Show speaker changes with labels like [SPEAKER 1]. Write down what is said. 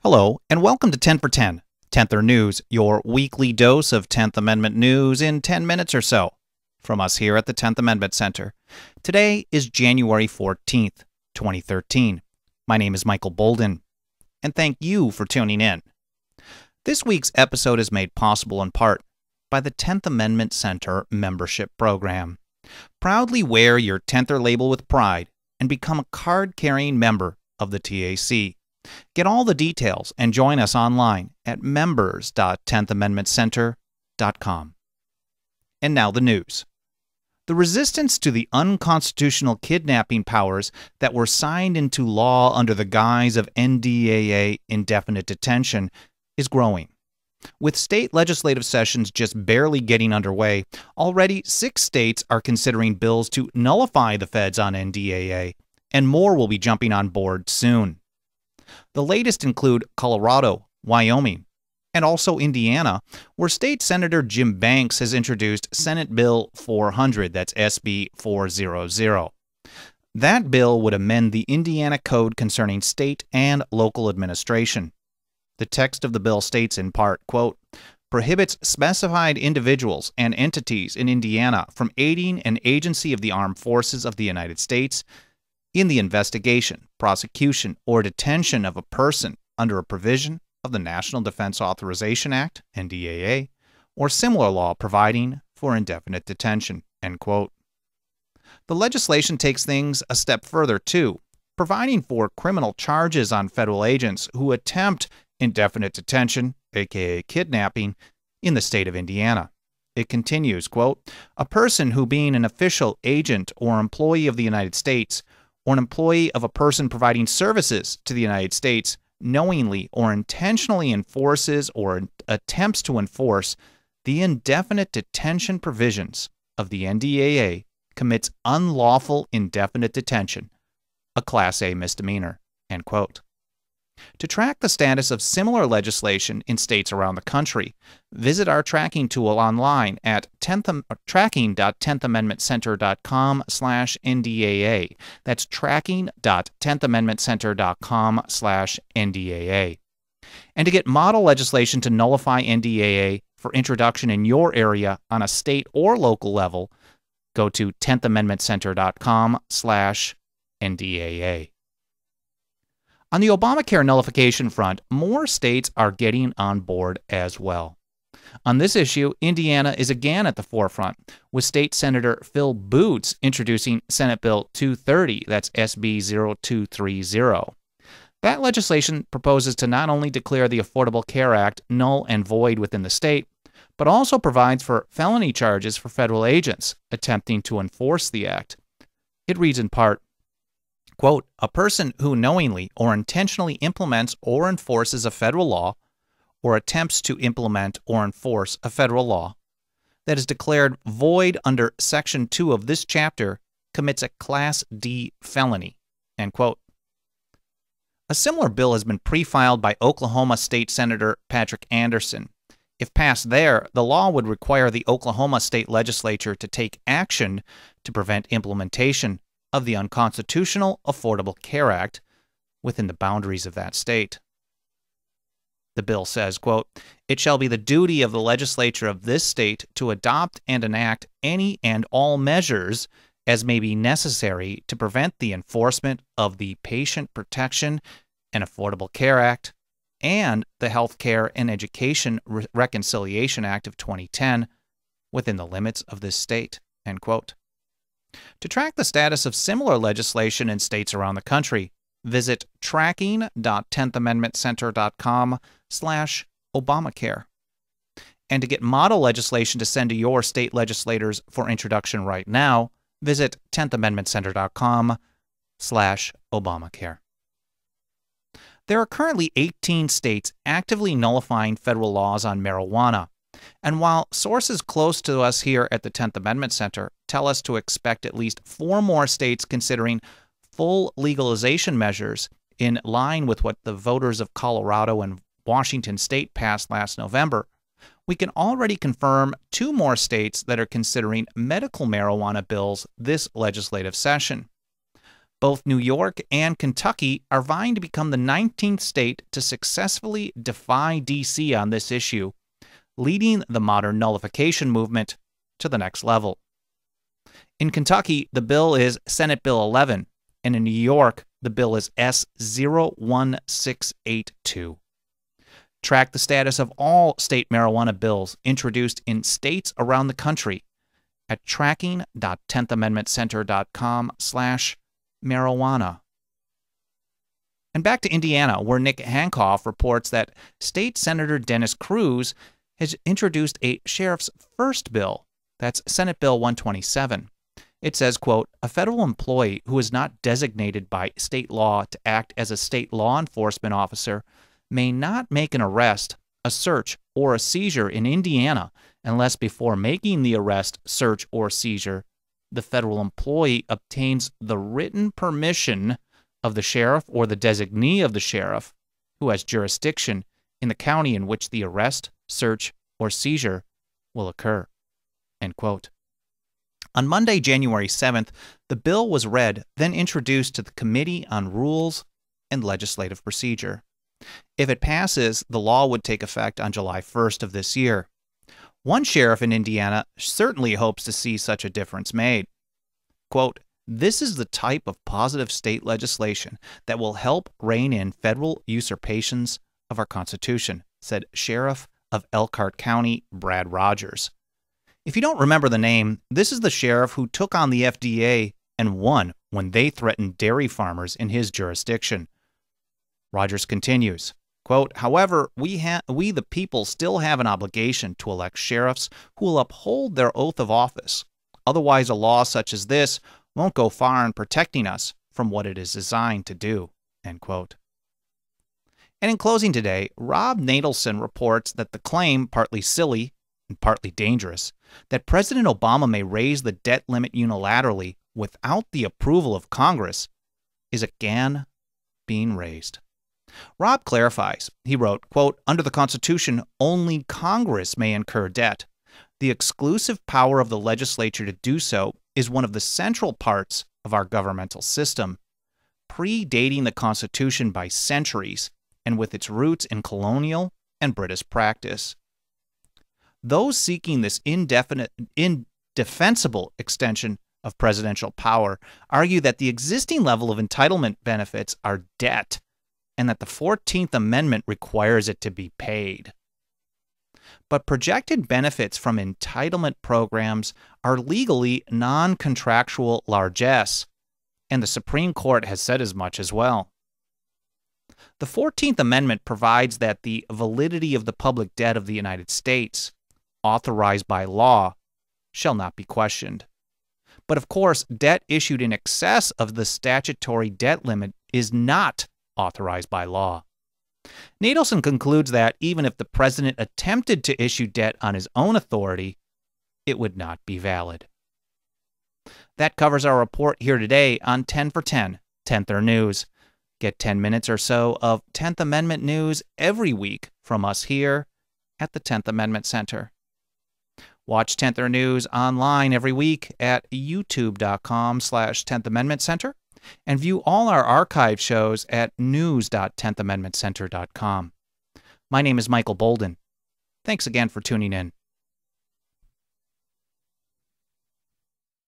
[SPEAKER 1] Hello, and welcome to 10 for 10, 10th News, your weekly dose of 10th Amendment news in 10 minutes or so, from us here at the 10th Amendment Center. Today is January 14th, 2013. My name is Michael Bolden, and thank you for tuning in. This week's episode is made possible in part by the 10th Amendment Center membership program. Proudly wear your 10ther label with pride and become a card-carrying member of the TAC. Get all the details and join us online at members.10thamendmentcenter.com. And now the news. The resistance to the unconstitutional kidnapping powers that were signed into law under the guise of NDAA indefinite detention is growing. With state legislative sessions just barely getting underway, already 6 states are considering bills to nullify the feds on NDAA, and more will be jumping on board soon. The latest include Colorado, Wyoming, and also Indiana, where State Senator Jim Banks has introduced Senate Bill 400, that's SB 400. That bill would amend the Indiana Code concerning state and local administration. The text of the bill states in part, quote, prohibits specified individuals and entities in Indiana from aiding an agency of the armed forces of the United States in the investigation, prosecution, or detention of a person under a provision of the National Defense Authorization Act, NDAA, or similar law providing for indefinite detention, end quote. The legislation takes things a step further, too, providing for criminal charges on federal agents who attempt indefinite detention, aka kidnapping, in the state of Indiana. It continues, quote, a person who being an official, agent, or employee of the United States, or an employee of a person providing services to the United States, knowingly or intentionally enforces or attempts to enforce the indefinite detention provisions of the NDAA commits unlawful indefinite detention, a Class A misdemeanor, end quote. To track the status of similar legislation in states around the country, visit our tracking tool online at tracking.10thamendmentcenter.com/NDAA. That's tracking.10thamendmentcenter.com/NDAA. And to get model legislation to nullify NDAA for introduction in your area on a state or local level, go to 10thamendmentcenter.com/NDAA. On the Obamacare nullification front, more states are getting on board as well. On this issue, Indiana is again at the forefront, with State Senator Phil Boots introducing Senate Bill 230, that's SB 0230. That legislation proposes to not only declare the Affordable Care Act null and void within the state, but also provides for felony charges for federal agents attempting to enforce the act. It reads in part, quote, a person who knowingly or intentionally implements or enforces a federal law or attempts to implement or enforce a federal law that is declared void under Section 2 of this chapter commits a Class D felony, end quote. A similar bill has been pre-filed by Oklahoma State Senator Patrick Anderson. If passed there, the law would require the Oklahoma State Legislature to take action to prevent implementation of the unconstitutional Affordable Care Act within the boundaries of that state. The bill says, quote, it shall be the duty of the legislature of this state to adopt and enact any and all measures as may be necessary to prevent the enforcement of the Patient Protection and Affordable Care Act and the Health Care and Education Reconciliation Act of 2010 within the limits of this state, end quote. To track the status of similar legislation in states around the country, visit tracking.10thamendmentcenter.com/Obamacare. And to get model legislation to send to your state legislators for introduction right now, visit 10thamendmentcenter.com/Obamacare. There are currently 18 states actively nullifying federal laws on marijuana. And while sources close to us here at the 10th Amendment Center tell us to expect at least 4 more states considering full legalization measures in line with what the voters of Colorado and Washington State passed last November, we can already confirm 2 more states that are considering medical marijuana bills this legislative session. Both New York and Kentucky are vying to become the 19th state to successfully defy D.C. on this issue, leading the modern nullification movement to the next level. In Kentucky, the bill is Senate Bill 11, and in New York, the bill is S01682. Track the status of all state marijuana bills introduced in states around the country at tracking.10thamendmentcenter.com/marijuana. And back to Indiana, where Nick Hancock reports that State Senator Dennis Cruz has introduced a sheriff's first bill. That's Senate Bill 127. It says, quote, "A federal employee who is not designated by state law to act as a state law enforcement officer may not make an arrest, a search, or a seizure in Indiana unless before making the arrest, search, or seizure, the federal employee obtains the written permission of the sheriff or the designee of the sheriff who has jurisdiction in the county in which the arrest, search, or seizure will occur." End quote. On Monday, January 7th, the bill was read, then introduced to the Committee on Rules and Legislative Procedure. If it passes, the law would take effect on July 1st of this year. One sheriff in Indiana certainly hopes to see such a difference made. Quote, "This is the type of positive state legislation that will help rein in federal usurpations of our Constitution," said Sheriff of Elkhart County, Brad Rogers. If you don't remember the name, this is the sheriff who took on the FDA and won when they threatened dairy farmers in his jurisdiction. Rogers continues, quote, "However, we the people still have an obligation to elect sheriffs who will uphold their oath of office. Otherwise, a law such as this won't go far in protecting us from what it is designed to do." End quote. And in closing today, Rob Natelson reports that the claim, partly silly and partly dangerous, that President Obama may raise the debt limit unilaterally without the approval of Congress is again being raised. Rob clarifies. He wrote, quote, "Under the Constitution, only Congress may incur debt. The exclusive power of the legislature to do so is one of the central parts of our governmental system, predating the Constitution by centuries and with its roots in colonial and British practice. Those seeking this indefensible extension of presidential power argue that the existing level of entitlement benefits are debt and that the 14th Amendment requires it to be paid. But projected benefits from entitlement programs are legally non-contractual largesse, and the Supreme Court has said as much as well. The 14th Amendment provides that the validity of the public debt of the United States, authorized by law, shall not be questioned. But of course, debt issued in excess of the statutory debt limit is not authorized by law. Natelson concludes that even if the president attempted to issue debt on his own authority, it would not be valid. That covers our report here today on 10 for 10, 10th News. Get 10 minutes or so of 10th Amendment news every week from us here at the 10th Amendment Center. Watch 10th News online every week at youtube.com/10th Amendment Center and view all our archive shows at news.10thamendmentcenter.com. My name is Michael Bolden. Thanks again for tuning in.